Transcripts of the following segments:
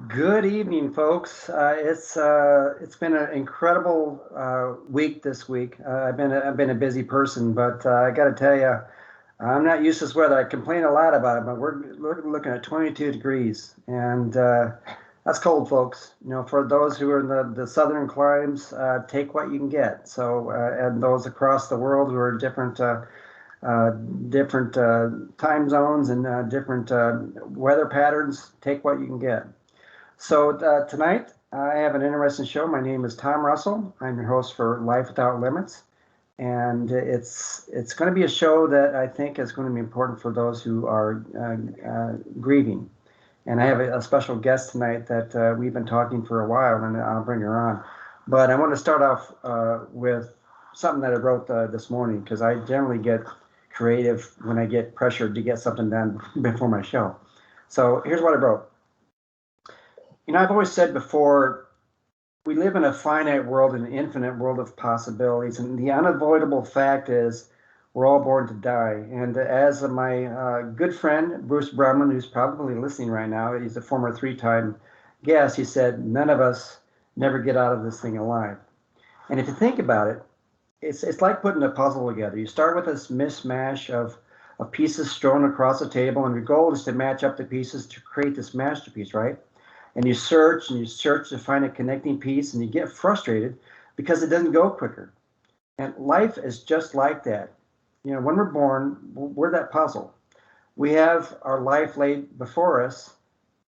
Good evening, folks. It's been an incredible week this week. I've been a busy person, but I got to tell you, I'm not used to this weather. I complain a lot about it, but we're looking at 22 degrees, and that's cold, folks. You know, for those who are in the southern climes, take what you can get. So, and those across the world who are uh, different time zones and different weather patterns, take what you can get. So tonight I have an interesting show. My name is Tom Russell. I'm your host for Life Without Limits, and it's going to be a show that I think is going to be important for those who are grieving. And I have a special guest tonight that we've been talking for a while, and I'll bring her on. But I want to start off with something that I wrote this morning because I generally get creative when I get pressured to get something done before my show. So here's what I wrote. You know, I've always said before, we live in a finite world, an infinite world of possibilities, and the unavoidable fact is we're all born to die. And as my good friend, Bruce Brumman, who's probably listening right now, he's a former three-time guest, he said, none of us never get out of this thing alive. And if you think about it, it's like putting a puzzle together. You start with this mishmash of pieces strewn across the table, and your goal is to match up the pieces to create this masterpiece, right? And you search to find a connecting piece, and you get frustrated because it doesn't go quicker. And life is just like that. You know, when we're born, we're that puzzle. We have our life laid before us,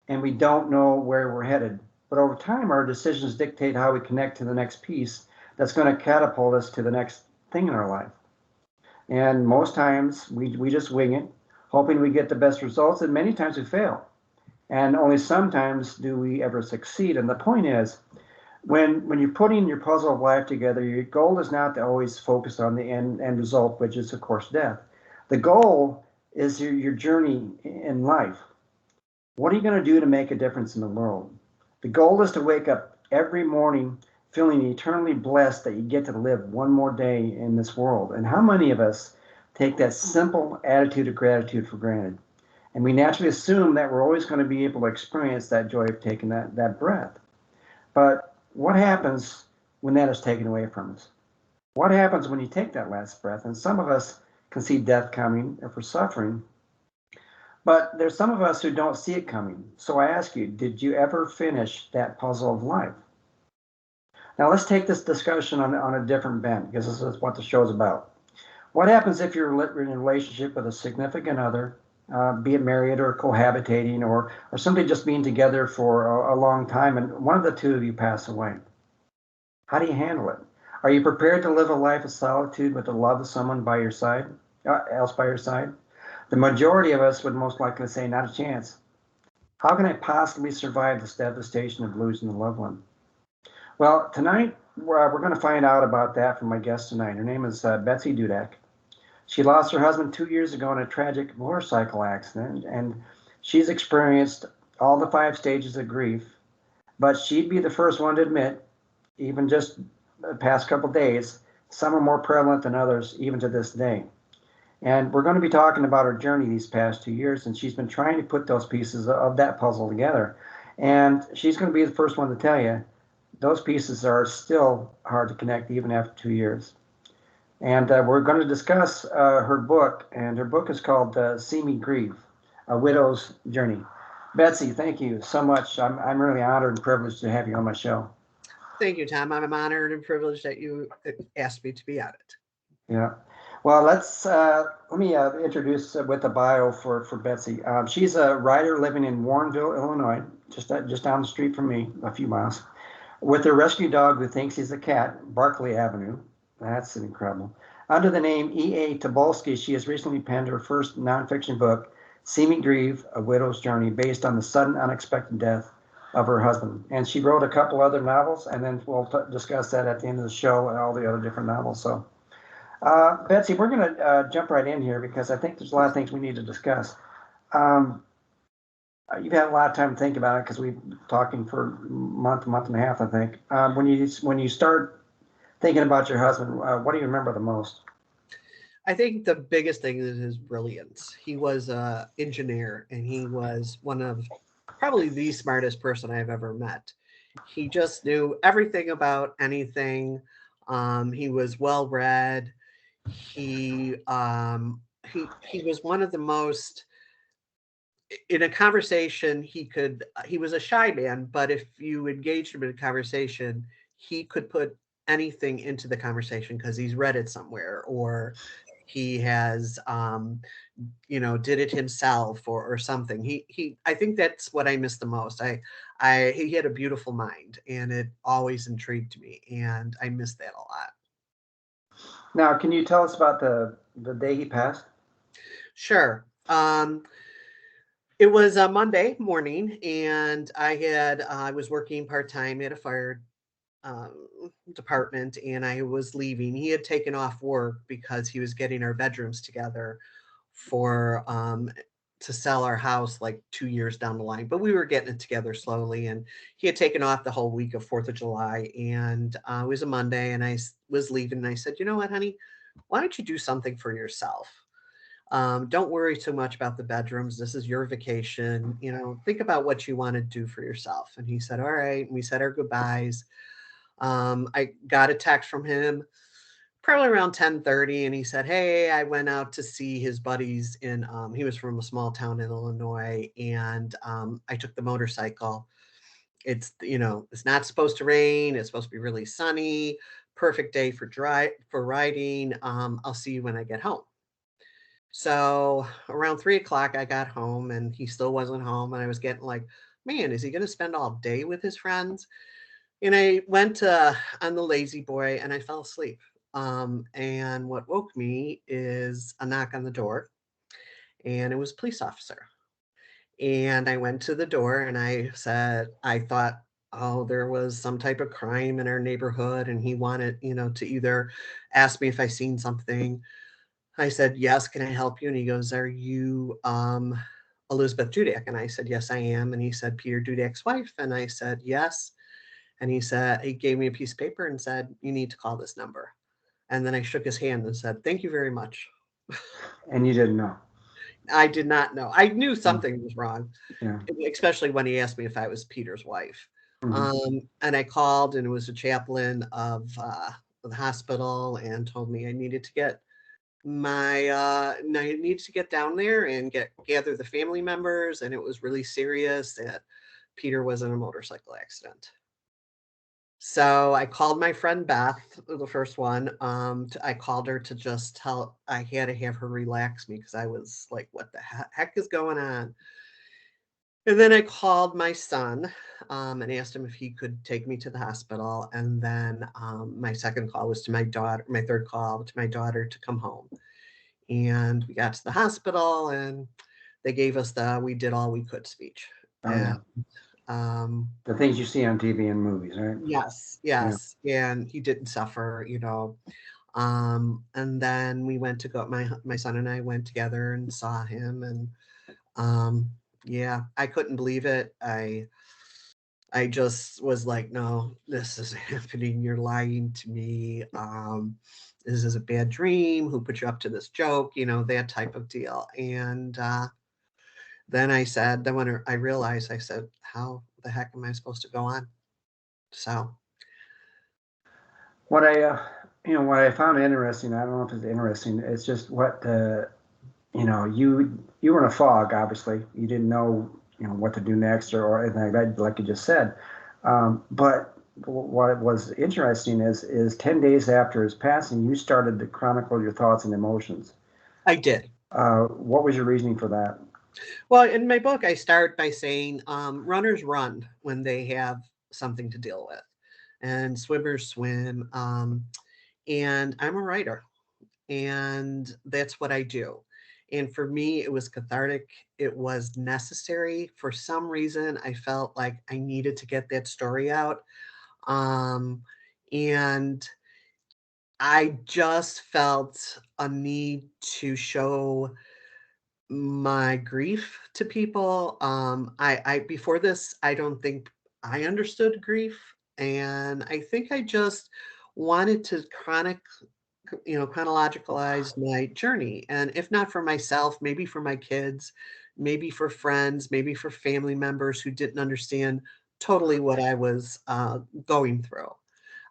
and we don't know where we're headed. But over time, our decisions dictate how we connect to the next piece that's going to catapult us to the next thing in our life. And most times, we just wing it, hoping we get the best results, and many times we fail. And only sometimes do we ever succeed. And the point is, when you're putting your puzzle of life together, your goal is not to always focus on the end result, which is, of course, death. The goal is your journey in life. What are you going to do to make a difference in the world? The goal is to wake up every morning feeling eternally blessed that you get to live one more day in this world. And how many of us take that simple attitude of gratitude for granted? And we naturally assume that we're always going to be able to experience that joy of taking that breath. But what happens when that is taken away from us? What happens when you take that last breath? And some of us can see death coming if we're suffering, but there's some of us who don't see it coming. So I ask you, did you ever finish that puzzle of life? Now let's take this discussion on a different bent, because this is what the show is about. What happens if you're in a relationship with a significant other, be it married or cohabitating or simply just being together for a long time, and one of the two of you pass away? How do you handle it? Are you prepared to live a life of solitude with the love of someone by your side, else by your side? The majority of us would most likely say, not a chance. How can I possibly survive this devastation of losing a loved one? Well, tonight we're going to find out about that from my guest tonight. Her name is Betsy Dudak. She lost her husband 2 years ago in a tragic motorcycle accident, and she's experienced all the 5 stages of grief. But she'd be the first one to admit, even just the past couple of days, some are more prevalent than others, even to this day. And we're going to be talking about her journey these past 2 years, and she's been trying to put those pieces of that puzzle together. And she's going to be the first one to tell you those pieces are still hard to connect even after 2 years. And we're going to discuss her book, and her book is called Me Grieve, A Widow's Journey. Betsy, thank you so much. I'm really honored and privileged to have you on my show. Thank you, Tom. I'm honored and privileged that you asked me to be on it. Yeah. Well, let me introduce with a bio for Betsy. She's a writer living in Warrenville, Illinois, just down the street from me, a few miles, with her rescue dog who thinks he's a cat, Barkley Avenue. That's incredible. Under the name E.A. Tobolsky, she has recently penned her first nonfiction book, Me Grieve, A Widow's Journey, based on the sudden, unexpected death of her husband. And she wrote a couple other novels, and then we'll discuss that at the end of the show and all the other different novels. So, Betsy, we're going to jump right in here because I think there's a lot of things we need to discuss. You've had a lot of time to think about it because we've been talking for a month and a half, I think. When you start thinking about your husband, what do you remember the most? I think the biggest thing is his brilliance. He was an engineer, and he was one of probably the smartest person I've ever met. He just knew everything about anything. He was well read. He he was one of the most in a conversation. He was a shy man, but if you engaged him in a conversation, he could put anything into the conversation because he's read it somewhere, or he has did it himself, or something. I think that's what I miss the most. He had a beautiful mind, and it always intrigued me, and I miss that a lot. Now, can you tell us about the day he passed? Sure. It was a Monday morning, and I was working part-time at a fire um, department, and I was leaving. He had taken off work because he was getting our bedrooms together for to sell our house like 2 years down the line, but we were getting it together slowly. And he had taken off the whole week of 4th of July, and it was a Monday, and was leaving, and I said, you know what, honey, why don't you do something for yourself? Don't worry too much about the bedrooms. This is your vacation. Think about what you want to do for yourself. And he said, all right. And we said our goodbyes. I got a text from him probably around 10:30, and he said, hey, I went out to see his buddies he was from a small town in Illinois, and I took the motorcycle. It's not supposed to rain. It's supposed to be really sunny, perfect day for riding. I'll see you when I get home. So around 3 o'clock, I got home, and he still wasn't home. And I was getting like, man, is he going to spend all day with his friends? And I went on the lazy boy, and I fell asleep. And what woke me is a knock on the door, and it was a police officer. And I went to the door, and I thought, oh, there was some type of crime in our neighborhood, and he wanted, to either ask me if I seen something. I said, yes, can I help you? And he goes, are you Elizabeth Dudak? And I said, yes, I am. And he said, Peter Dudak's wife? And I said, yes. And he gave me a piece of paper and said, you need to call this number. And then I shook his hand and said, thank you very much. And you didn't know? I did not know. I knew something was wrong, Yeah. especially when he asked me if I was Peter's wife. Mm-hmm. And I called, and it was a chaplain of the hospital, and told me I needed to get down there and gather the family members, and it was really serious that Peter was in a motorcycle accident. So I called my friend Beth, the first one. I called her to just I had to have her relax me, because I was like, what the heck is going on? And then I called my son, and asked him if he could take me to the hospital. And then my second call was to my daughter, my third call to my daughter to come home. And we got to the hospital, and they gave us the "we did all we could" speech. Oh, yeah. And The things you see on TV and movies, right? yes, yes, and he didn't suffer. And then we went to go. My son and I went together and saw him, and yeah, I couldn't believe it. I just was like, no, this is happening. You're lying to me. This is a bad dream. Who put you up to this joke? That type of deal. And then when I realized, I said, how the heck am I supposed to go on? So. What I found interesting, I don't know if it's interesting, it's just what you were in a fog. Obviously, you didn't know what to do next, or anything like that, like you just said. But what was interesting is 10 days after his passing, you started to chronicle your thoughts and emotions. I did. What was your reasoning for that? Well, in my book, I start by saying runners run when they have something to deal with, and swimmers swim. And I'm a writer, and that's what I do. And for me, it was cathartic. It was necessary. For some reason, I felt like I needed to get that story out. And I just felt a need to show my grief to people. I before this, I don't think I understood grief, and I think I just wanted to chronologicalize my journey, and if not for myself, maybe for my kids, maybe for friends, maybe for family members who didn't understand totally what I was going through.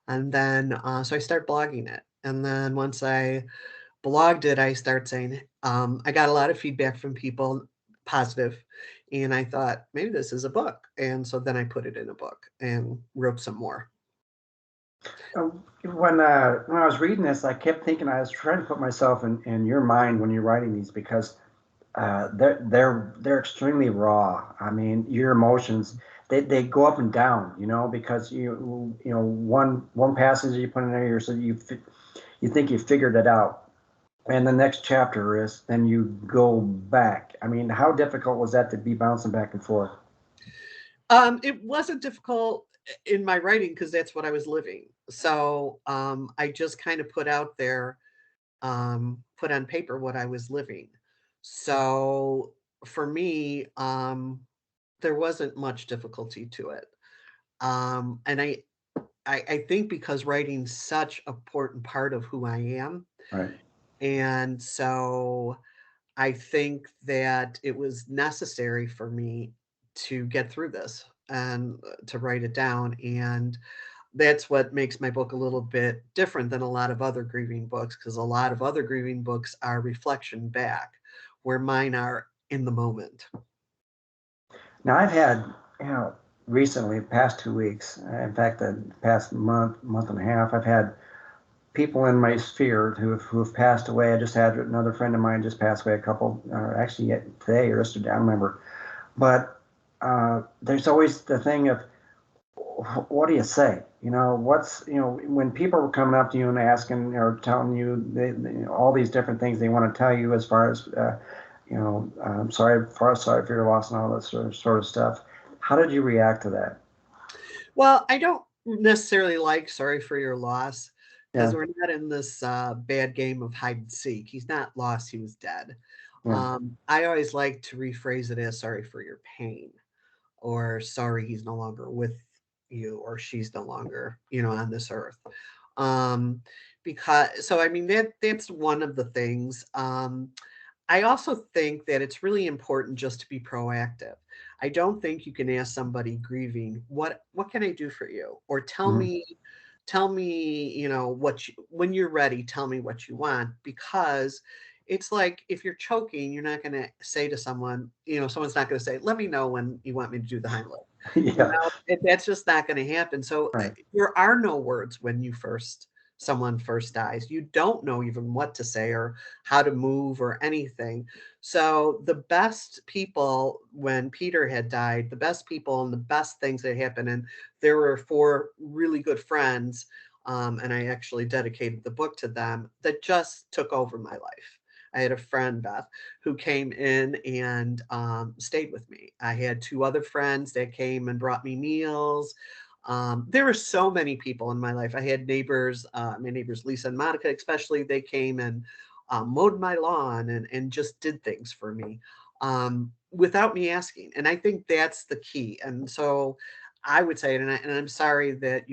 And then, so I started blogging it. And then once I blogged it, I started saying, I got a lot of feedback from people, positive, and I thought maybe this is a book. And so then I put it in a book and wrote some more. When I was reading this, I kept thinking, I was trying to put myself in your mind when you're writing these, because they're extremely raw. I mean, your emotions, they go up and down, because one passage you put in there, so you think you figured it out, and the next chapter is, then you go back. I mean, how difficult was that to be bouncing back and forth? It wasn't difficult in my writing because that's what I was living. So I just kind of put out there, put on paper what I was living. So for me, there wasn't much difficulty to it. And I think because writing's such an important part of who I am. Right. And so I think that it was necessary for me to get through this and to write it down. And that's what makes my book a little bit different than a lot of other grieving books, because a lot of other grieving books are reflection back, where mine are in the moment. Now, I've had, recently, the past 2 weeks, in fact, the past month and a half, I've had people in my sphere who have passed away. I just had another friend of mine just pass away, a couple, actually today or yesterday, I don't remember. But there's always the thing of, what do you say? When people are coming up to you and asking or telling you all these different things they want to tell you, as far as, I'm sorry for your loss and all that sort of stuff. How did you react to that? Well, I don't necessarily like sorry for your loss, because Yeah, we're not in this bad game of hide and seek. He's not lost, he was dead. yeah, I always like to rephrase it as sorry for your pain, or sorry he's no longer with you, or she's no longer, on this earth. Um, because so I mean that's one of the things. I also think that it's really important just to be proactive. I don't think you can ask somebody grieving, what can I do for you? Or mhm, tell me, when you're ready, tell me what you want, because it's like if you're choking, you're not going to say to someone, someone's not going to say, let me know when you want me to do the Heimlich. yeah, That's just not going to happen. So right. there are no words when someone first dies. You don't know even what to say or how to move or anything. So the best people, when Peter had died, the best people and the best things that happened, and there were 4 really good friends, and I actually dedicated the book to them, that just took over my life. I had a friend, Beth, who came in and stayed with me. I had 2 other friends that came and brought me meals. There were so many people in my life. I had neighbors, my neighbors Lisa and Monica, especially. They came and mowed my lawn and just did things for me, without me asking. And I think that's the key. And so I would say it, and I'm sorry that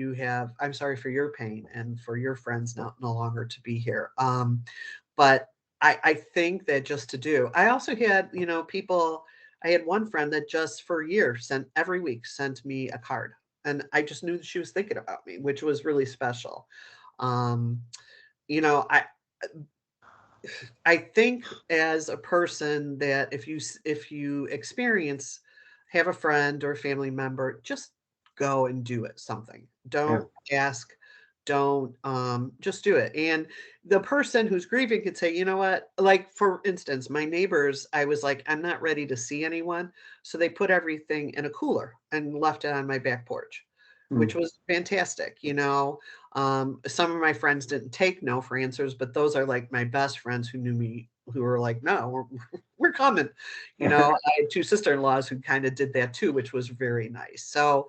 I'm sorry for your pain and for your friends no longer to be here. But I think that just to do, I also had, people, I had one friend that just for a year every week sent me a card. And I just knew that she was thinking about me, which was really special. Um, you know, I think as a person that if you experience, have a friend or a family member, just go and do it. Something. Yeah. Don't ask. Don't just do it. And the person who's grieving could say, you know what? Like for instance, my neighbors, I was like, I'm not ready to see anyone, so they put everything in a cooler and left it on my back porch, which Mm. was fantastic. Some of my friends didn't take no for answers, but those are like my best friends who knew me, who were like, no, we're coming. I had 2 sister-in-laws who kind of did that too, which was very nice. So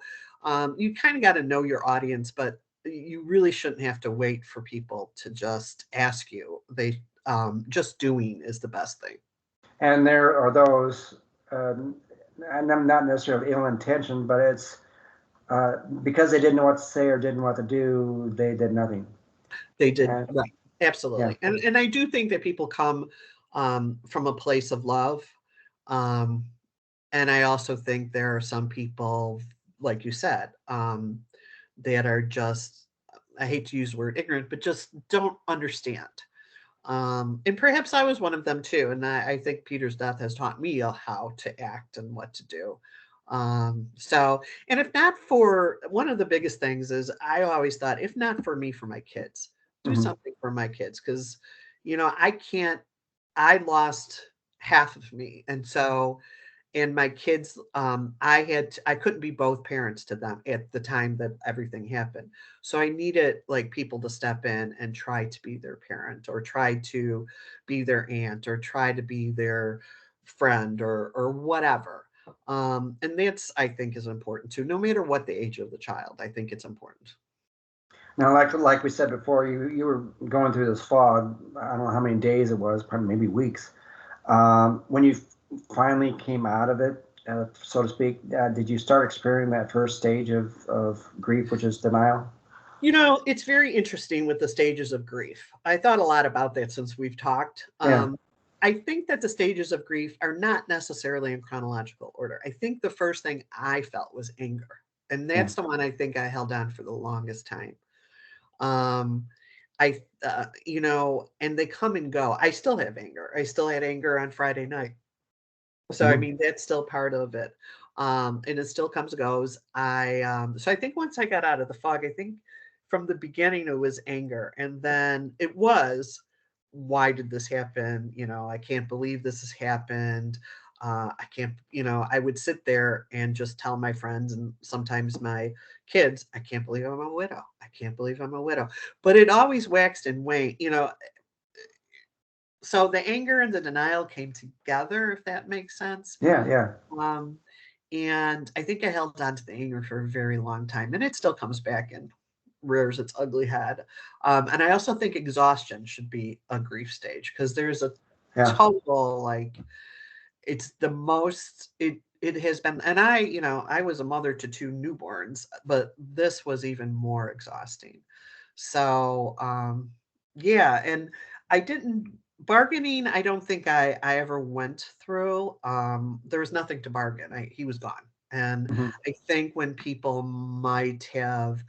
you kind of got to know your audience, but you really shouldn't have to wait for people to just ask you. Just doing is the best thing. And there are those, and I'm not necessarily ill intentioned, but it's because they didn't know what to say or didn't know what to do, they did nothing. They did, And right. yeah, Absolutely. And I do think that people come from a place of love. Um, and I also think there are some people, like you said, that are just, I hate to use the word ignorant, but just don't understand. And perhaps I was one of them too. And I think Peter's death has taught me how to act and what to do. So, and if not for one of the biggest things is I always thought, if not for me, for my kids, do Hmm. something for my kids. Cause, I can't, I lost half of me. And so, and my kids, I couldn't be both parents to them at the time that everything happened. So I needed like people to step in and try to be their parent or try to be their aunt or try to be their friend or whatever. And that's, I think, is important too, no matter what the age of the child. I think it's important. Now, like we said before, you were going through this fog. I don't know how many days it was, probably maybe weeks. When you finally came out of it, so to speak, did you start experiencing that first stage of grief, which is denial? It's very interesting with the stages of grief. I thought a lot about that since we've talked. Yeah. I think that the stages of grief are not necessarily in chronological order. I think the first thing I felt was anger. And Yeah. that's the one I think I held on for the longest time. Um, and they come and go. I still have anger. I still had anger on Friday night. So I Hmm. mean, that's still part of it. And it still comes and goes. So I think once I got out of the fog, I think from the beginning it was anger. And then it was, why did this happen? I can't believe this has happened. I can't, I would sit there and just tell my friends and sometimes my kids, I can't believe I'm a widow. I can't believe I'm a widow. But it always waxed and waned. So the anger and the denial came together, if that makes sense. Yeah. Yeah. Um, and I think I held on to the anger for a very long time, and it still comes back and rears its ugly head. And I also think exhaustion should be a grief stage because there's a Yeah. total like it's the most it has been, and I was a mother to two newborns, but this was even more exhausting. So yeah, and I didn't bargaining, I don't think I ever went through. There was nothing to bargain. He was gone. And Hmm. I think when people might have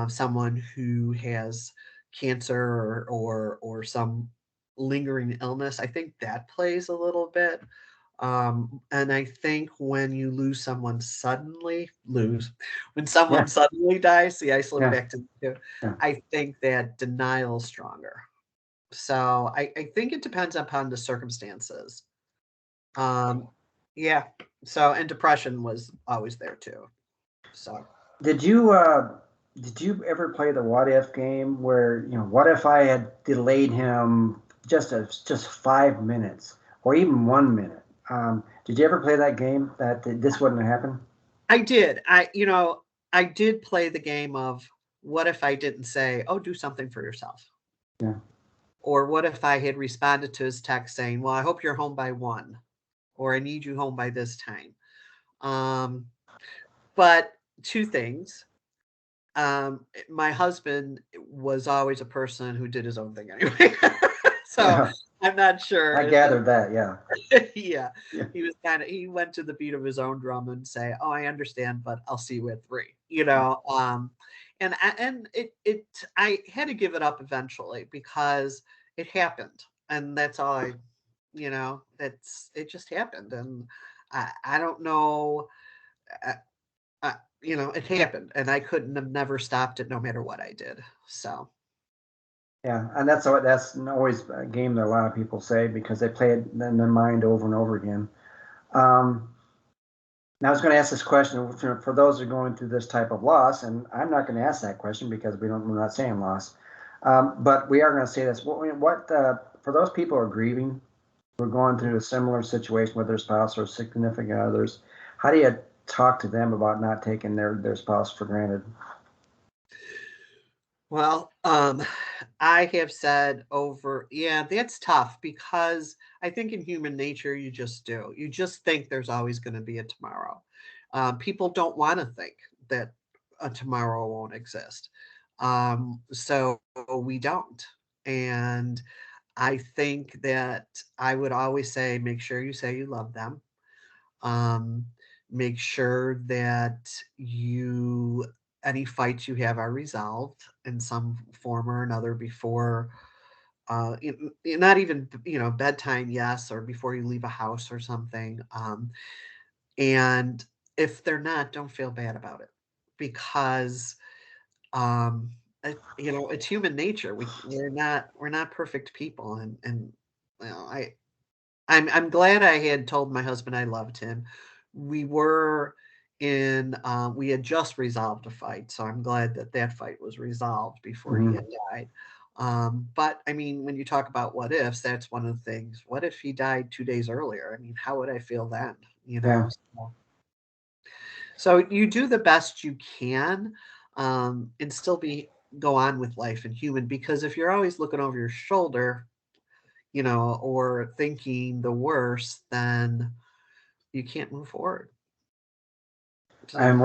someone who has cancer or some lingering illness, I think that plays a little bit. And I think when you lose someone suddenly, when someone Yeah. suddenly dies, see, I slipped Yeah. back to two. Yeah. I think that denial is stronger. So I think it depends upon the circumstances. Um, yeah. So, and depression was always there too. So, Did you did you ever play the what if game where, what if I had delayed him just 5 minutes or even 1 minute? Did you ever play that game that this wouldn't happen? I did. I did play the game of what if I didn't say, "Oh, do something for yourself," Yeah. or what if I had responded to his text saying, "Well, I hope you're home by 1," or "I need you home by this time." Um, but two things. My husband was always a person who did his own thing anyway. So Yeah. I'm not sure I if gathered that. Yeah. yeah, Yeah. he went to the beat of his own drum and say, "Oh, I understand, but I'll see you at 3." I had to give it up eventually because it happened, and that's all that's it just happened, and I don't know. Uh, it happened, and I couldn't have never stopped it no matter what I did. So, Yeah. And that's always a game that a lot of people say because they play it in their mind over and over again. Um, Now, I was going to ask this question for those who are going through this type of loss, and I'm not going to ask that question because we're not saying loss, but we are going to say this. For those people who are grieving, who are going through a similar situation with their spouse or significant others, how do you talk to them about not taking their spouse for granted? well, I have said over, yeah, that's tough because I think in human nature, you just do. You just think there's always going to be a tomorrow. People don't want to think that a tomorrow won't exist. So we don't. And I think that I would always say, make sure you say you love them. Um, make sure that any fights you have are resolved in some form or another before, not even, bedtime, yes, or before you leave a house or something. And if they're not, don't feel bad about it, because um, it's human nature. We're not perfect people, and I'm glad I had told my husband I loved him. We were we had just resolved a fight, so I'm glad that that fight was resolved before he Mhm. had died. But I mean, when you talk about what ifs, that's one of the things. What if he died 2 days earlier? I mean, how would I feel then? You know, Yeah. so you do the best you can, and still go on with life and human, because if you're always looking over your shoulder, or thinking the worst, then you can't move forward. So, And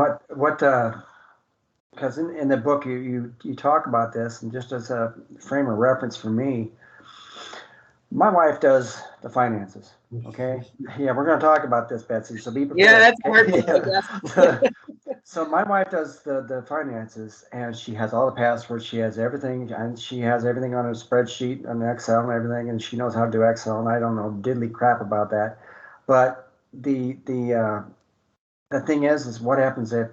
because in the book you talk about this, and just as a frame of reference for me, my wife does the finances. Okay. Yeah, we're going to talk about this, Betsy. So be yeah, prepared. that's a hard one, I Yeah. guess. So my wife does the finances, and she has all the passwords. She has everything, and she has everything on a spreadsheet, on Excel, and everything. And she knows how to do Excel, and I don't know diddly crap about that. But the thing is what happens if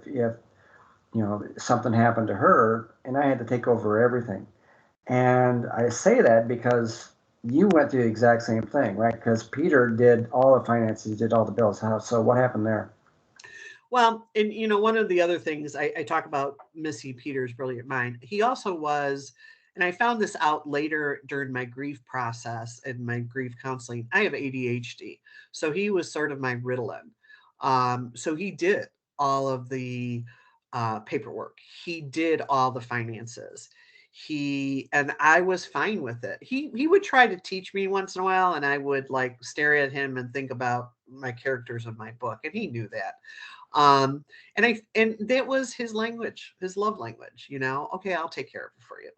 something happened to her, and I had to take over everything. And I say that because you went through the exact same thing, right? Because Peter did all the finances, did all the bills. So what happened there? Well, and one of the other things I talk about, Missy Peter's brilliant mind. He also was, and I found this out later during my grief process and my grief counseling. I have ADHD, so he was sort of my Ritalin. So he did all of the paperwork. He did all the finances. And I was fine with it. He would try to teach me once in a while, and I would like stare at him and think about my characters in my book, and he knew that. And that was his language, his love language, okay, I'll take care of it for you.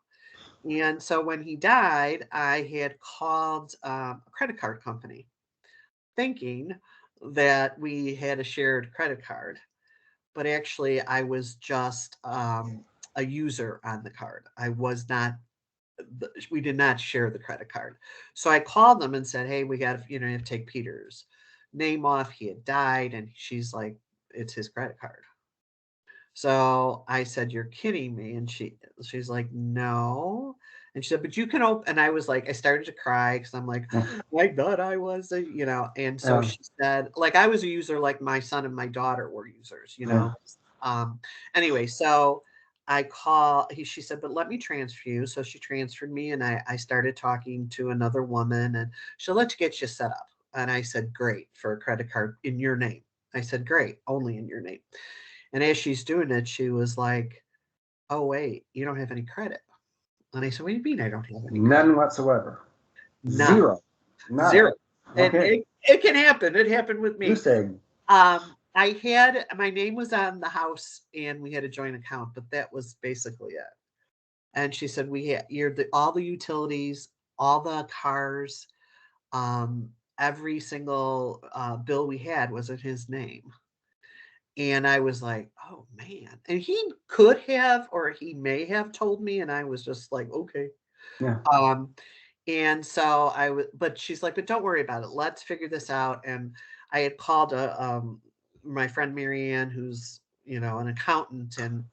And so when he died, I had called a credit card company thinking that we had a shared credit card, but actually I was just a user on the card. I was not, we did not share the credit card. So I called them and said, hey, we got to, you have to take Peter's name off. He had died. And she's like, it's his credit card. So I said, "You're kidding me." And she's like, "No." And she said, "But you can open." And I was like, I started to cry because I'm like, Yeah. I thought I was and so Yeah. she said, like, I was a user, like my son and my daughter were users. Yeah. Um, anyway, so she said, "But let me transfer you." So she transferred me, and I started talking to another woman, and she'll let you get you set up. And I said, "Great, for a credit card in your name." I said, "Great, only in your name." And as she's doing it, she was like, "Oh, wait, you don't have any credit." And I said, "What do you mean I don't have any credit?" None whatsoever. None. Zero. Nada. Zero. And Okay. it can happen. It happened with me. Goose egg. I had my name was on the house and we had a joint account, but that was basically it. And she said, "We had all the utilities, all the cars, um, every single bill we had was in his name." And I was like, "Oh, man." And he could have, or he may have told me, and I was just like, "Okay." Yeah. Um, and so but she's like, "But don't worry about it. Let's figure this out." And I had called my friend Marianne, who's, an accountant, and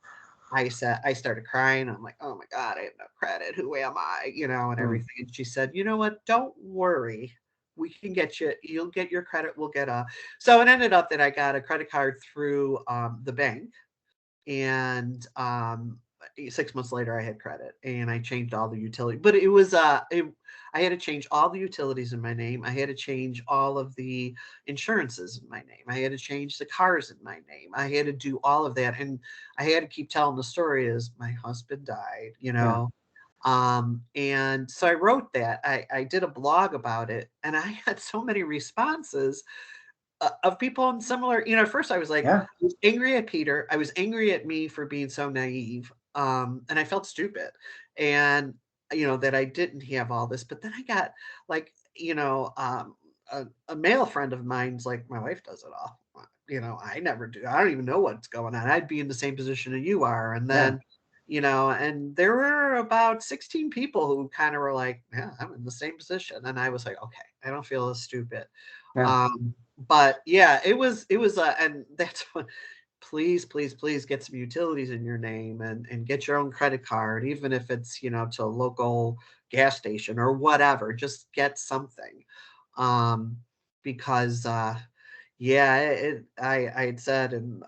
I started crying. I'm like, "Oh my God, I have no credit. Who am I?" And Mm. everything. And she said, "You know what? Don't worry. We can get you, you'll get your credit. We'll get a." So it ended up that I got a credit card through the bank. And 6 months later I had credit and I changed all the utility, but I had to change all the utilities in my name. I had to change all of the insurances in my name. I had to change the cars in my name. I had to do all of that, and I had to keep telling the story as my husband died. Yeah. And so I wrote that. I did a blog about it, and I had so many responses of people in similar. At first I was like, Yeah. I was angry at Peter. I was angry at me for being so naive. And I felt stupid. And, that I didn't have all this. But then I got like, a male friend of mine's like, my wife does it all. I never do. I don't even know what's going on. I'd be in the same position that you are. And Yeah. then, and there were about 16 people who kind of were like, yeah, I'm in the same position. And I was like, okay, I don't feel as stupid. Yeah. But yeah, and that's what, please, please, please get some utilities in your name and get your own credit card, even if it's, to a local gas station or whatever, just get something. Um, because, yeah, I had said, and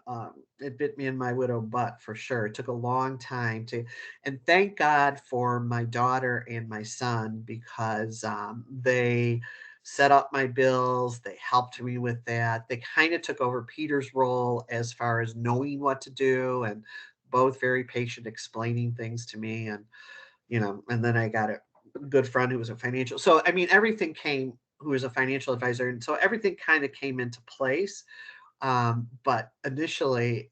it bit me in my widow butt for sure. It took a long time and thank God for my daughter and my son, because they set up my bills. They helped me with that. They kind of took over Peter's role as far as knowing what to do, and both very patient, explaining things to me. And, and then I got a good friend who was a financial. So, I mean, everything came, who was a financial advisor. And so everything kind of came into place. But initially,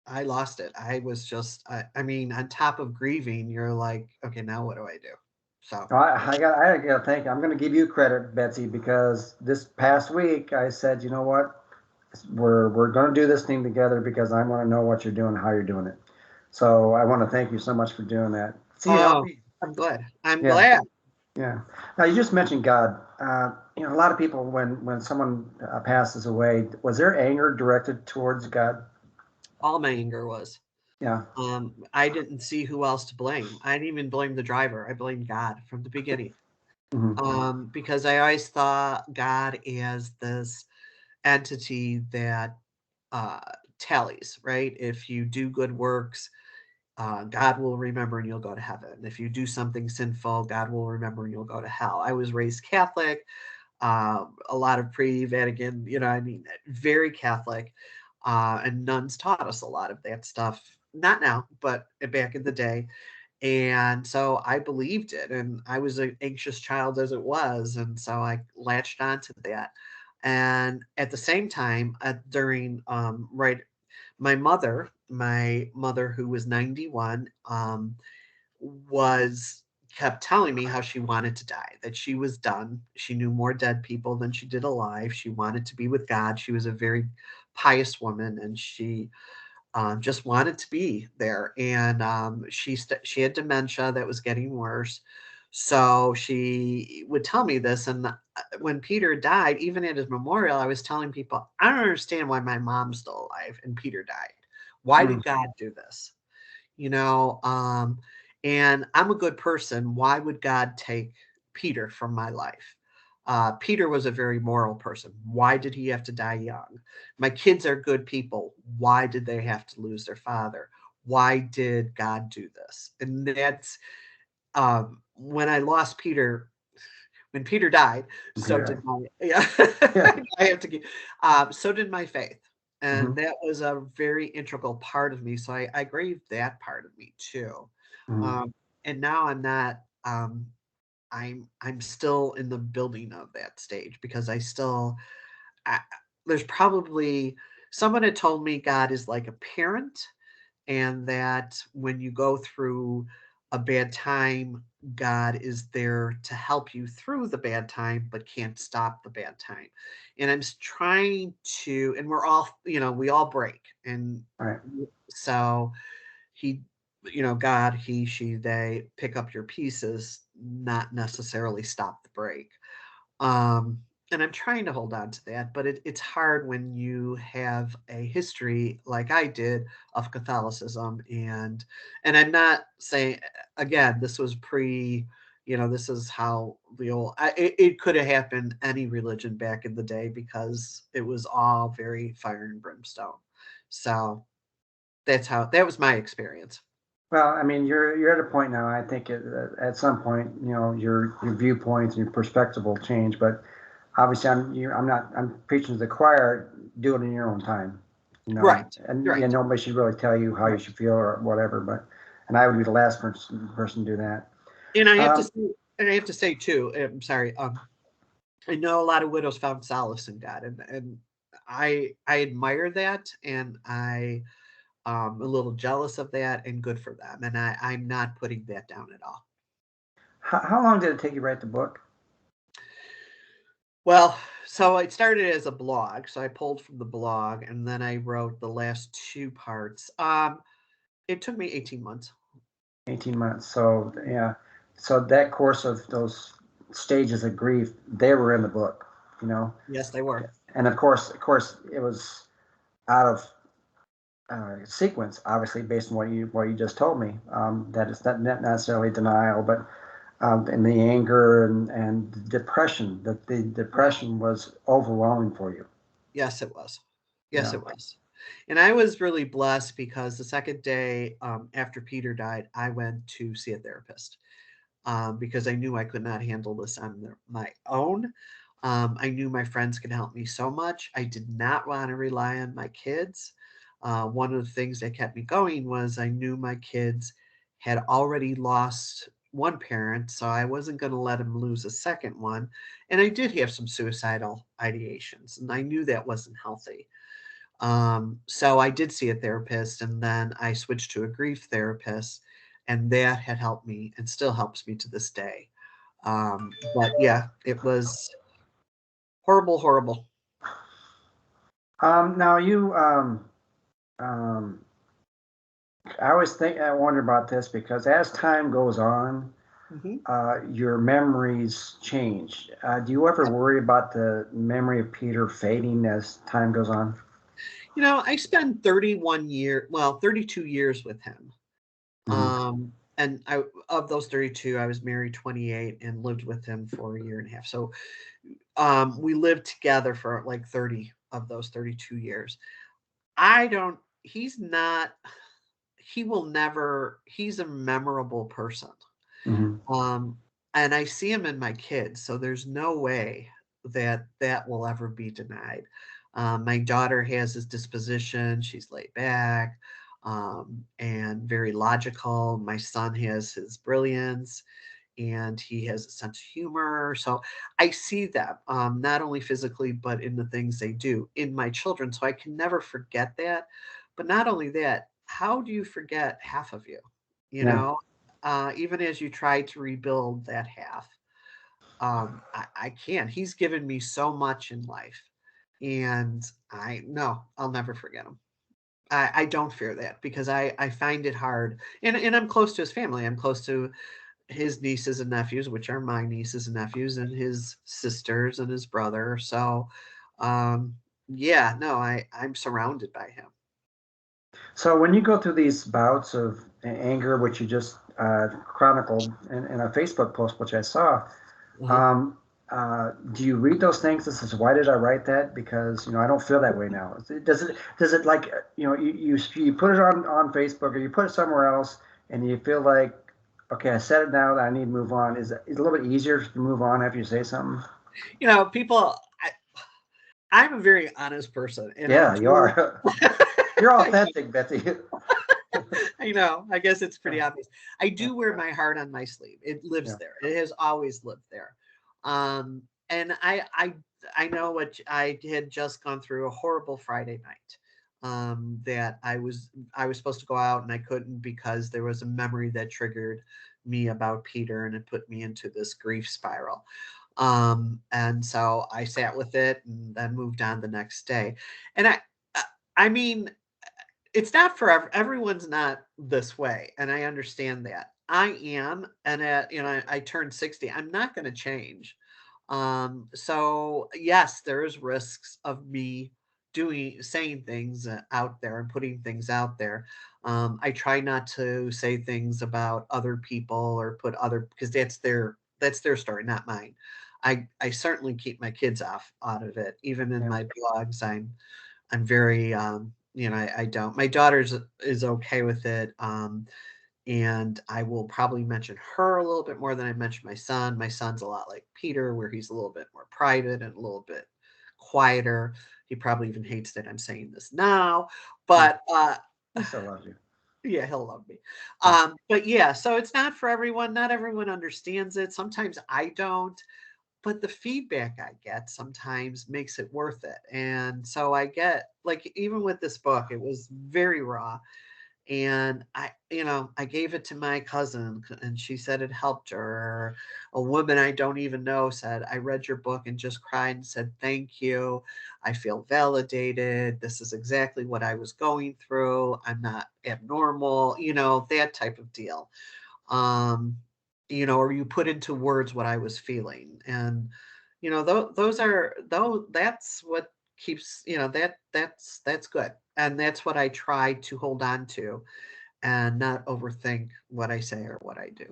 I lost it. I was just, I mean, on top of grieving, you're like, okay, now what do I do? So, I got to thank you. I'm going to give you credit, Betsy, because this past week I said, you know what, we're going to do this thing together because I want to know what you're doing, how you're doing it. So I want to thank you so much for doing that. See, oh, I'm glad. I'm yeah, glad. yeah. Now you just mentioned God. A lot of people, when someone passes away, was there anger directed towards God? All my anger was. Yeah. I didn't see who else to blame. I didn't even blame the driver. I blamed God from the beginning. Hmm. Because I always thought God as this entity that uh, tallies, right? If you do good works, God will remember and you'll go to heaven. If you do something sinful, God will remember and you'll go to hell. I was raised Catholic, a lot of pre-Vatican, I mean, very Catholic, and nuns taught us a lot of that stuff. Not now, but back in the day. And so I believed it, and I was an anxious child as it was, and so I latched onto that. And at the same time, during right, my mother, who was 91, was kept telling me how she wanted to die, that she was done. She knew more dead people than she did alive. She wanted to be with God. She was a very pious woman, and she just wanted to be there. And she had dementia that was getting worse. So she would tell me this. And when Peter died, even at his memorial, I was telling people, I don't understand why my mom's still alive and Peter died. Why Mm. did God do this? you know um and I'm a good person. Why would God take Peter from my life? Peter was a very moral person. Why did he have to die young? My kids are good people. Why did they have to lose their father? Why did God do this? And that's when I lost Peter. When Peter died, so did Peter. my, yeah. Yeah. I have to give, so did my faith, Hmm. and that was a very integral part of me. So I grieved that part of me too. Hmm. Um, and now I'm not. I'm still in the building of that stage, because I, there's probably someone had told me God is like a parent, and that when you go through a bad time, God is there to help you through the bad time, but can't stop the bad time. And trying to, and we're all, we all break. And All right. so he, God, he, she, they pick up your pieces, not necessarily stop the break. Um, and I'm trying to hold on to that, but it's hard when you have a history like I did of Catholicism. And I'm not saying, again, this was this is how it could have happened any religion back in the day, because it was all very fire and brimstone. So that was my experience. Well, I mean, you're at a point now. I think at some point, your viewpoints and your perspective will change. But obviously, I'm preaching to the choir. Do it in your own time, Right. and Right. nobody should really tell you how you Right. should feel or whatever. And I would be the last person to do that. And I have to Um, say, too, I'm sorry, I know a lot of widows found solace in God, and I admire that, and I a little jealous of that, and good for them. And I'm not putting that down at all. how long did it take you to write the book? Well, so it started as a blog. So I pulled from the blog and then I wrote the last two parts. It took me 18 months. 18 months. So yeah. So that course of those stages of grief, they were in the book, you know. Yes, they were. And of course, it was out of sequence, obviously, based on what you just told me. That it's not necessarily denial, but and the anger and depression. That the depression was overwhelming for you. Yes, it was. Yes, Yeah. it was. And I was really blessed because the second day after Peter died, I went to see a therapist because I knew I could not handle this on my own. I knew my friends could help me so much. I did not want to rely on my kids. One of the things that kept me going was I knew my kids had already lost one parent, so I wasn't going to let them lose a second one. And I did have some suicidal ideations, and I knew that wasn't healthy. So I did see a therapist, and then I switched to a grief therapist, and that had helped me and still helps me to this day. But yeah, it was horrible, horrible. Now um, I wonder about this because as time goes on, Mhm. your memories change. Do you ever worry about the memory of Peter fading as time goes on? I spent 31 years, well, 32 years with him. Mhm. And I of those 32, I was married 28 and lived with him for a year and a half. So we lived together for like 30 of those 32 years. I don't he's not he will never he's a memorable person. Mhm. Um, and I see him in my kids, so there's no way that that will ever be denied. My daughter has his disposition. She's laid back, and very logical. My son has his brilliance and he has a sense of humor. So I see that not only physically, but in the things they do in my children. So I can never forget that. But not only that, how do you forget half of you? You Yeah. know, even as you try to rebuild that half, I can't. He's given me so much in life. And I no, I'll never forget him. I don't fear that because I find it hard. And I'm close to his family. I'm close to his nieces and nephews, which are my nieces and nephews, and his sisters and his brother. So, um, yeah, no, I'm surrounded by him. So when you go through these bouts of anger, which you just chronicled in a Facebook post, which I saw, Uh-huh. um, do you read those things? This is why did I write that? Because I don't feel that way now. Does it like you put it on Facebook or you put it somewhere else and you feel like okay, I said it now that I need to move on. Is it a little bit easier to move on after you say something? People, I'm a very honest person, and I Yeah, you do. are. You're authentic, Betsy. I guess it's Yeah, pretty obvious. I yeah, do wear my heart on my sleeve. It lives yeah. there. It has always lived there. And I know I had just gone through a horrible Friday night. That I was supposed to go out and I couldn't because there was a memory that triggered me about Peter and it put me into this grief spiral. And so I sat with it and then moved on the next day. And I I mean, it's not for everyone's not this way, and I understand that. I am, and I turned 60. I'm not going to change. So yes, there's risks of me saying things out there and putting things out there. I try not to say things about other people or put other because that's their story, not mine. I certainly keep my kids out of it. Even in Yeah. my blogs, I'm very I don't. My daughter's is okay with it. And I will probably mention her a little bit more than I mention my son. My son's a lot like Peter, where he's a little bit more private and a little bit quieter. He probably even hates that I'm saying this now, Yeah. but He still loves you. yeah, he'll love me. Yeah. But yeah, so it's not for everyone. Not everyone understands it. Sometimes I don't, but the feedback I get sometimes makes it worth it. And so I get like even with this book, it was very raw. And I gave it to my cousin and she said it helped her. Or a woman I don't even know said, I read your book and just cried and said, thank you. I feel validated. This is exactly what I was going through. I'm not abnormal, that type of deal. Um, or you put into words what I was feeling. And, that's what keeps, that's good. And that's what I try to hold on to and not overthink what I say or what I do.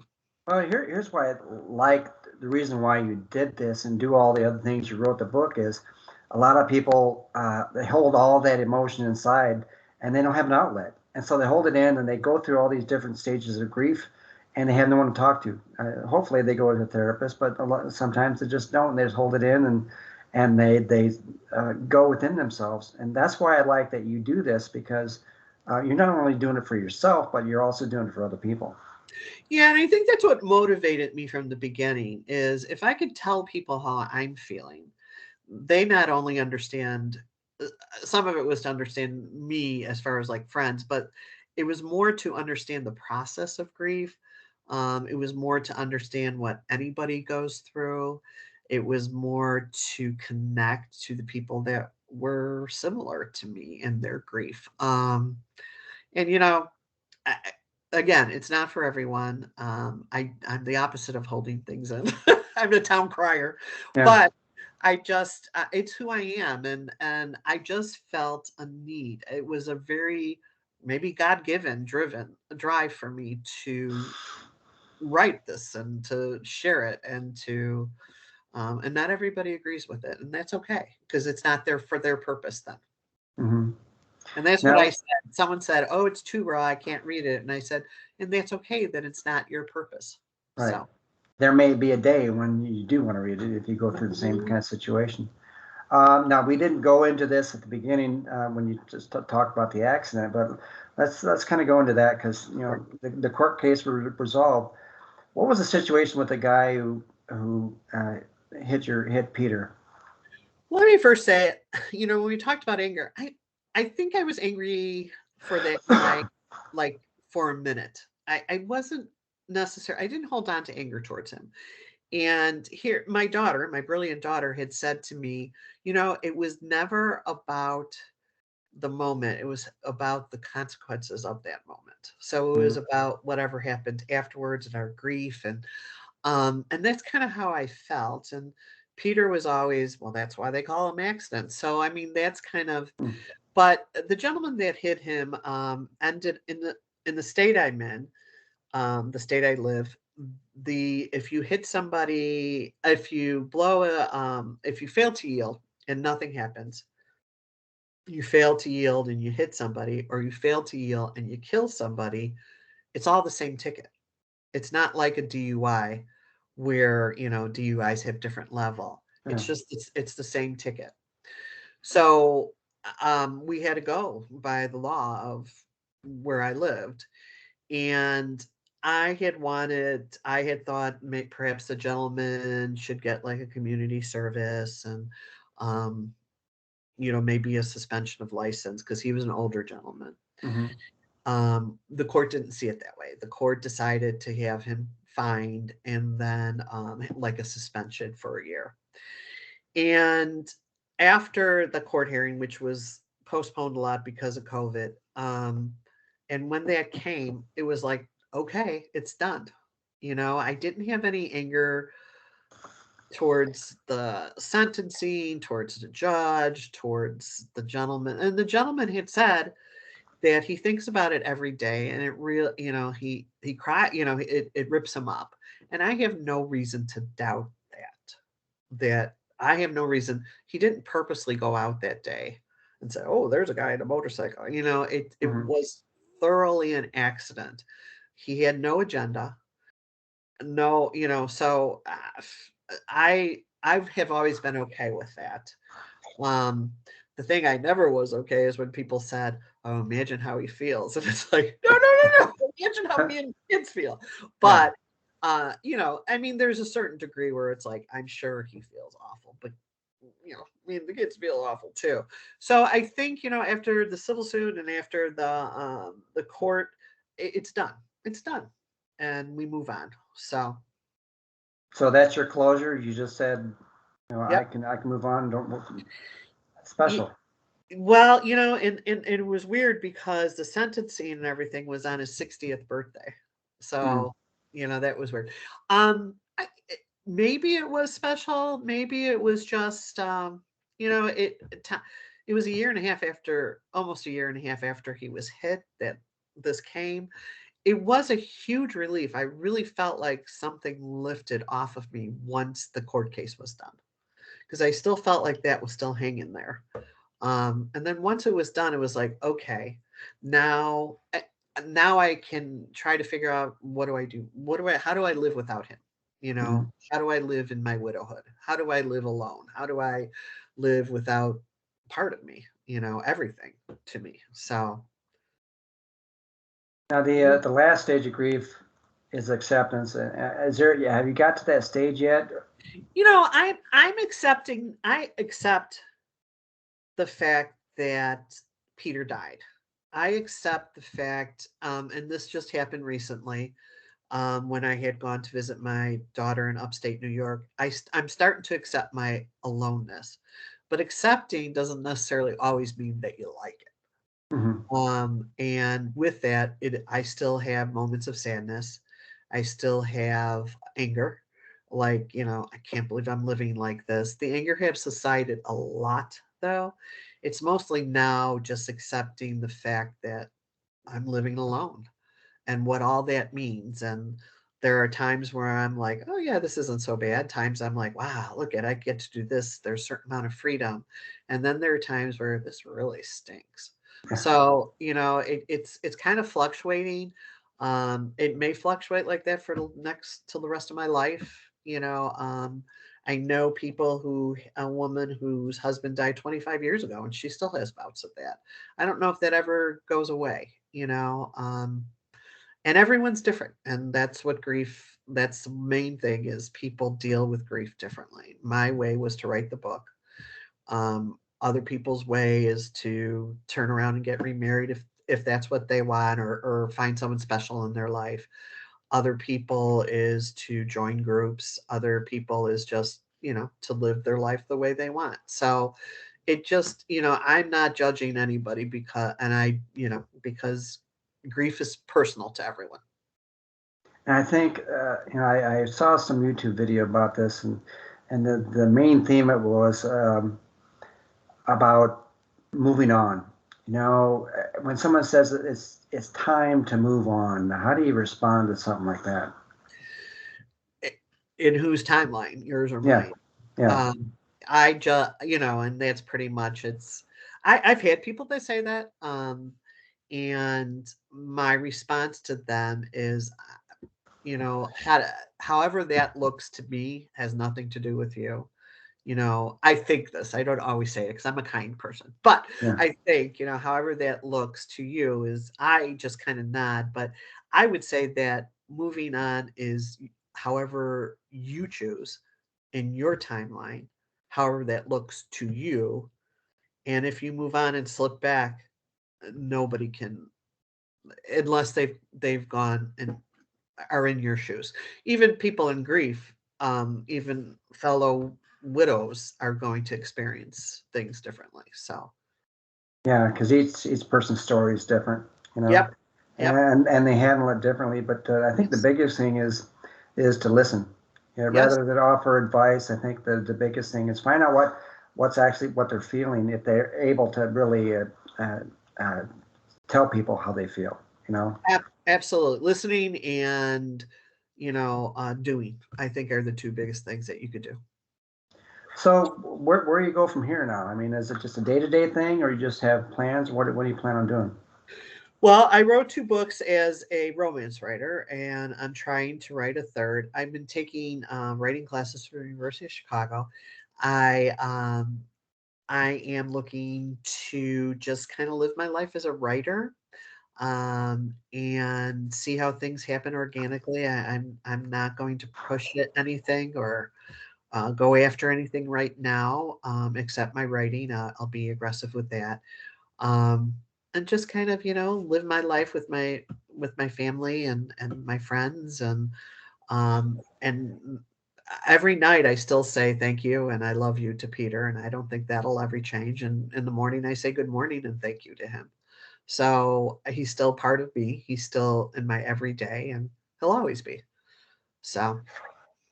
Well, here's why I like the reason why you did this and do all the other things you wrote the book is a lot of people they hold all that emotion inside and they don't have an outlet, and so they hold it in and they go through all these different stages of grief, and they have no one to talk to. Hopefully, they go to a therapist, but sometimes they just don't. They just hold it in and they go within themselves, and that's why I like that you do this because you're not only doing it for yourself, but you're also doing it for other people. Yeah, and I think that's what motivated me from the beginning is if I could tell people how I'm feeling, they not only understand some of it was to understand me as far as like friends, but it was more to understand the process of grief. It was more to understand what anybody goes through. It was more to connect to the people that were similar to me in their grief. And I, again, it's not for everyone. I'm the opposite of holding things in. I'm a town crier, Yeah. but I just it's who I am, and I just felt a need. It was a very maybe God given driven drive for me to write this and to share it and not everybody agrees with it, and that's okay because it's not there for their purpose then. Mm-hmm. And that's what I Now, said. Someone said, "Oh, it's too raw. I can't read it." And I said, "And that's okay. That it's not your purpose." right. So, There may be a day when you do want to read it if you go through the same mhm. kind of situation. Now, we didn't go into this at the beginning when you just talked about the accident, but let's kind of go into that because the court case was resolved. What was the situation with the guy who hit Peter? Let me first say, when we talked about anger, I think I was angry for that guy, like for a minute. I wasn't necessarily. I didn't hold on to anger towards him. And here, my daughter, my brilliant daughter, had said to me, it was never about the moment. It was about the consequences of that moment. So it was Mhm. about whatever happened afterwards and our grief and that's kind of how I felt. And Peter was always, well, that's why they call them accidents. So I mean, that's kind of but the gentleman that hit him ended in the state I'm in, the state I live, if you hit somebody, if you fail to yield and nothing happens, you fail to yield and you hit somebody, or you fail to yield and you kill somebody, it's all the same ticket. It's not like a DUI where, DUIs have different level. Yeah. It's the same ticket. So we had to go by the law of where I lived. And I had thought perhaps the gentleman should get like a community service and, um, maybe a suspension of license because he was an older gentleman. Hmm. The court didn't see it that way. The court decided to have him fined and then like a suspension for a year. And after the court hearing, which was postponed a lot because of COVID, and when that came, it was like, okay, it's done. I didn't have any anger towards the sentencing, towards the judge, towards the gentleman. And the gentleman had said that he thinks about it every day and it real he cry it rips him up. And I have no reason to doubt that I have no reason he didn't purposely go out that day and say, oh, there's a guy in a motorcycle. It Hmm. was thoroughly an accident. He had no agenda. No, so I have always been okay with that. um, the thing I never was okay is when people said, "Oh, imagine how he feels," and it's like, no, no, no, no. Imagine how me and kids feel. Yeah. But I mean, there's a certain degree where it's like, I'm sure he feels awful, but the kids feel awful too. So I think, after the civil suit and after the court, it's done. It's done, and we move on. So So that's your closure. You just said, I yep. can move on. Don't special. Well, and it was weird because the sentencing and everything was on his 60th birthday. Mm. So, that was weird. Maybe it was special. Maybe it was just, it was a year and a half after, almost a year and a half after he was hit that this came. It was a huge relief. I really felt like something lifted off of me once the court case was done, because I still felt like that was still hanging there. And then once it was done, it was like, okay, now, now I can try to figure out, what do I do? How do I live without him? Mm. How do I live in my widowhood? How do I live alone? How do I live without part of me? Everything to me. So Now the last stage of grief is acceptance. Is there? Have you got to that stage yet? I accept the fact that Peter died. I accept the fact, and this just happened recently, when I had gone to visit my daughter in upstate New York. I'm starting to accept my aloneness, but accepting doesn't necessarily always mean that you like it. Mm-hmm. And with that, I still have moments of sadness. I still have anger. Like, I can't believe I'm living like this. The anger has subsided a lot, though. It's mostly now just accepting the fact that I'm living alone and what all that means. And there are times where I'm like, oh yeah, this isn't so bad. Times I'm like, wow, look at, I get to do this. There's a certain amount of freedom. And then there are times where this really stinks. So, it's kind of fluctuating. It may fluctuate like that for till the rest of my life. I know a woman whose husband died 25 years ago, and she still has bouts of that. I don't know if that ever goes away, and everyone's different, and that's the main thing, is people deal with grief differently. My way was to write the book. Other people's way is to turn around and get remarried if that's what they want, or find someone special in their life. Other people is to join groups. Other people is just, to live their life the way they want. So it just, I'm not judging anybody, because grief is personal to everyone. And I think I saw some YouTube video about this, and the main theme it was about moving on. When someone says that it's time to move on, how do you respond to something like that? In whose timeline, yours or Yeah, mine? yeah. I just, and that's pretty much I've had people that say that. And my response to them is, however that looks to me has nothing to do with you. I think this, I don't always say it because I'm a kind person, but Yeah. I think, however that looks to you, is I just kind of nod. But I would say that moving on is however you choose in your timeline, however that looks to you. And if you move on and slip back, nobody can, unless they've gone and are in your shoes. Even people in grief, even fellow widows, are going to experience things differently. So, Yeah, because each person's story is different, yep, yep, and they handle it differently. But I think the yes, biggest thing is to listen. yes, Rather than offer advice, I think the biggest thing is find out what's actually what they're feeling. If they're able to really uh, uh, tell people how they feel, absolutely. Listening and, doing, I think, are the two biggest things that you could do. So where do you go from here now? I mean, is it just a day-to-day thing, or you just have plans? What do you plan on doing? Well, I wrote two books as a romance writer, and I'm trying to write a third. I've been taking writing classes for the University of Chicago. I I am looking to just kind of live my life as a writer, and see how things happen organically. I'm not going to push it anything, go after anything right now, except my writing. I'll be aggressive with that. Um, and just kind of, live my life with my family and my friends, and every night I still say thank you and I love you to Peter, and I don't think that'll ever change. And in the morning I say good morning and thank you to him. So he's still part of me. He's still in my everyday, and he'll always be. So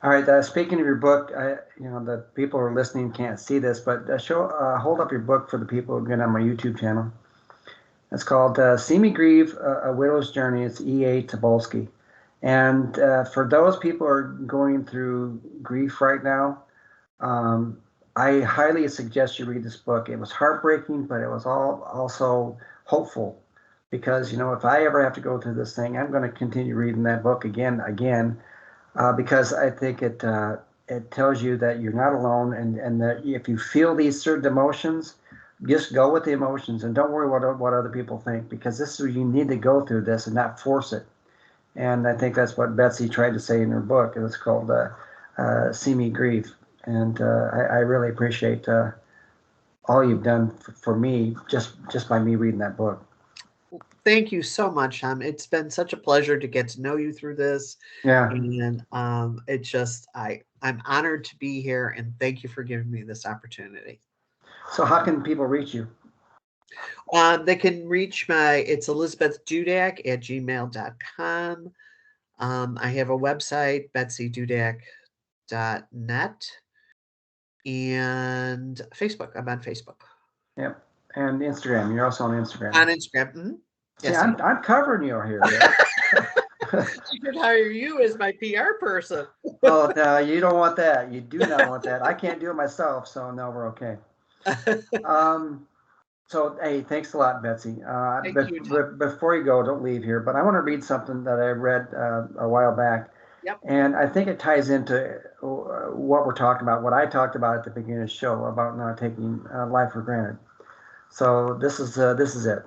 All right. Speaking of your book, the people who are listening can't see this, but hold up your book for the people who have been on my YouTube channel. It's called Me Grieve, A Widow's Journey. It's E.A. Tobolsky. And for those people who are going through grief right now, I highly suggest you read this book. It was heartbreaking, but it was also hopeful, because if I ever have to go through this thing, I'm going to continue reading that book again, because I think it tells you that you're not alone, and that if you feel these certain emotions, just go with the emotions and don't worry what other people think, because this is, you need to go through this and not force it. And I think that's what Betsy tried to say in her book. It was called Me Grieve. And I really appreciate all you've done for me just by me reading that book. thank you so much, Tom. It's been such a pleasure to get to know you through this. Yeah. And I'm honored to be here, and thank you for giving me this opportunity. So how can people reach you? They can reach it's elizabethdudak@gmail.com. I have a website, betsydudak.net, and Facebook. I'm on Facebook. Yep. And Instagram. You're also on Instagram. On Instagram. Mm-hmm. See, yes, I'm covering you here. I should hire you as my PR person. Oh, no, you don't want that. You do not want that. I can't do it myself, so no, we're okay. So, hey, thanks a lot, Betsy. Before you go, don't leave here, but I want to read something that I read a while back. Yep. And I think it ties into what we're talking about, what I talked about at the beginning of the show about not taking life for granted. So this is it.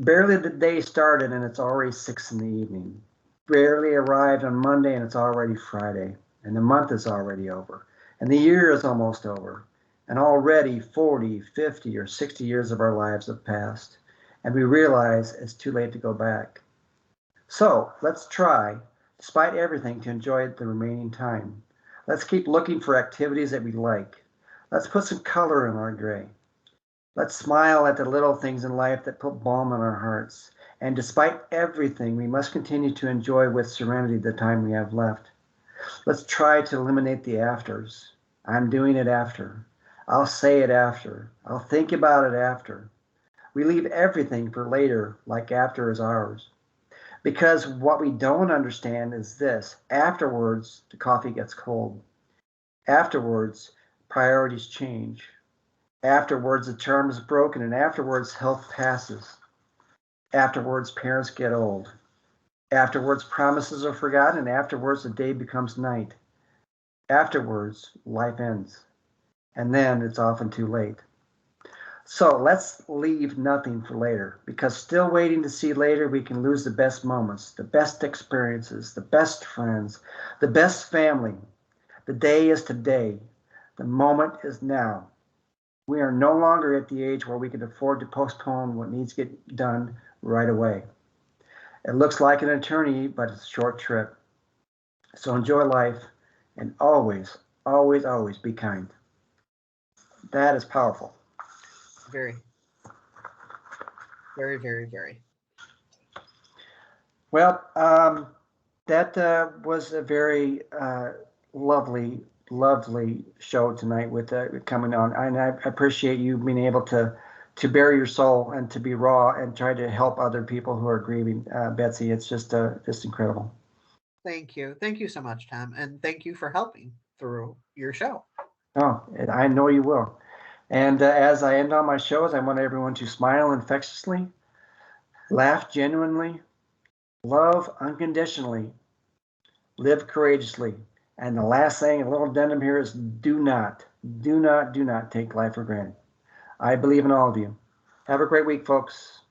Barely the day started and it's already 6 in the evening. Barely arrived on Monday and it's already Friday. And the month is already over. And the year is almost over. And already 40, 50, or 60 years of our lives have passed. And we realize it's too late to go back. So let's try, despite everything, to enjoy the remaining time. Let's keep looking for activities that we like. Let's put some color in our gray. Let's smile at the little things in life that put balm in our hearts. And despite everything, we must continue to enjoy with serenity the time we have left. Let's try to eliminate the afters. I'm doing it after. I'll say it after. I'll think about it after. We leave everything for later, like after is ours. Because what we don't understand is this: afterwards, the coffee gets cold. Afterwards, priorities change. Afterwards, the term is broken, and afterwards, health passes. Afterwards, parents get old. Afterwards, promises are forgotten, and afterwards, the day becomes night. Afterwards, life ends. And then it's often too late. So let's leave nothing for later, because still waiting to see later, we can lose the best moments, the best experiences, the best friends, the best family. The day is today. The moment is now. We are no longer at the age where we can afford to postpone what needs to get done right away. It looks like an eternity, but it's a short trip. So enjoy life and always, always, always be kind. That is powerful. Very, very, very, very. Well, that was a very lovely, lovely show tonight with coming on, and I appreciate you being able to bare your soul and to be raw and try to help other people who are grieving. Betsy, it's just incredible. Thank you so much, Tom, and thank you for helping through your show. Oh, I know you will. And as I end on my shows, I want everyone to smile infectiously, laugh genuinely, love unconditionally, live courageously. And the last thing, a little addendum here, is do not take life for granted. I believe in all of you. Have a great week, folks.